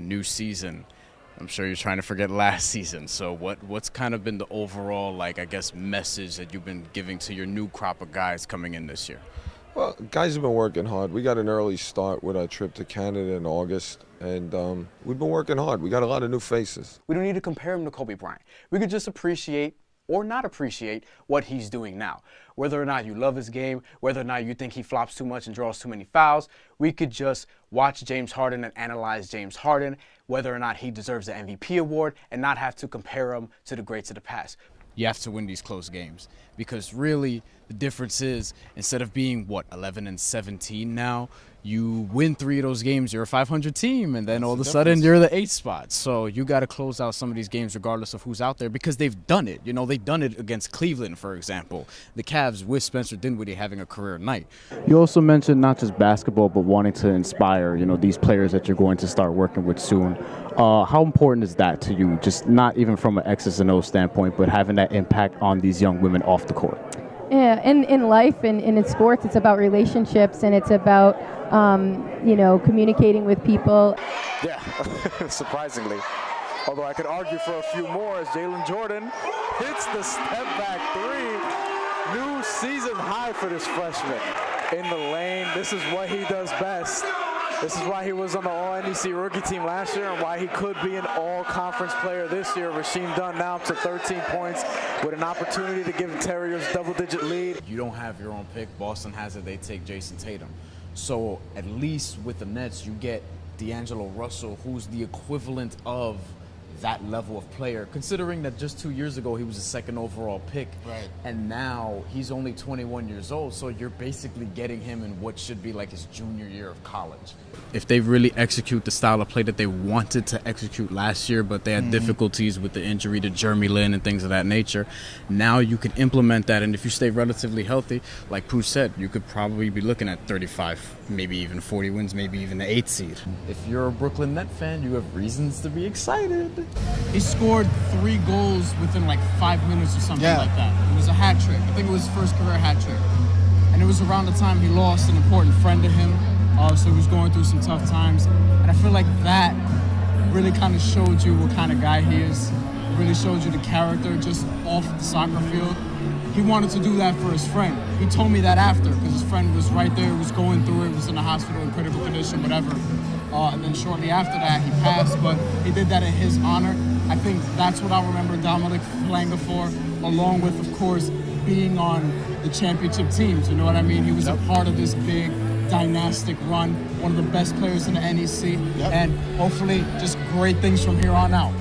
New season. I'm sure you're trying to forget last season. So what's kind of been the overall, message that you've been giving to your new crop of guys coming in this year? Well, guys have been working hard. We got an early start with our trip to Canada in August, and we've been working hard. We got a lot of new faces. We don't need to compare him to Kobe Bryant. We could just appreciate or not appreciate what he's doing now. Whether or not you love his game, whether or not you think he flops too much and draws too many fouls, we could just watch James Harden and analyze James Harden, whether or not he deserves the MVP award, and not have to compare him to the greats of the past. You have to win these close games because really the difference is instead of being 11-17 now, you win 3 of those games, you're a 500 team, and then all of a sudden you're the 8th spot. So you got to close out some of these games regardless of who's out there because they've done it. You know, they've done it against Cleveland, for example. The Cavs with Spencer Dinwiddie having a career night. You also mentioned not just basketball, but wanting to inspire, these players that you're going to start working with soon. How important is that to you? Just not even from an X's and O's standpoint, but having that impact on these young women off the court. Yeah, in life and in sports, it's about relationships and it's about, communicating with people. Yeah, surprisingly. Although I could argue for a few more as Jalen Jordan hits the step-back three. New season high for this freshman. In the lane, this is what he does best. This is why he was on the All-NEC rookie team last year and why he could be an all-conference player this year. Rasheem Dunn now up to 13 points with an opportunity to give Terriers double-digit lead. You don't have your own pick. Boston has it. They take Jason Tatum. So at least with the Nets, you get D'Angelo Russell, who's the equivalent of that level of player, considering that just 2 years ago he was a second overall pick, right, and now he's only 21 years old, so you're basically getting him in what should be like his junior year of college. If they really execute the style of play that they wanted to execute last year, but they had difficulties with the injury to Jeremy Lin and things of that nature, now you can implement that, and if you stay relatively healthy, like Pooh said, you could probably be looking at 35, maybe even 40 wins, maybe even the 8th seed. If you're a Brooklyn Net fan, you have reasons to be excited. He scored 3 goals within 5 minutes or something like that. It was a hat trick. I think it was his first career hat trick. And it was around the time he lost an important friend to him. So he was going through some tough times. And I feel like that really kind of showed you what kind of guy he is. It really showed you the character just off the soccer field. He wanted to do that for his friend. He told me that after because his friend was right there, was going through it, was in the hospital in critical condition, whatever. And then shortly after that, he passed, but he did that in his honor. I think that's what I remember Dominic Flanga for, along with, of course, being on the championship teams. You know what I mean? He was a part of this big dynastic run, one of the best players in the NEC, and hopefully just great things from here on out.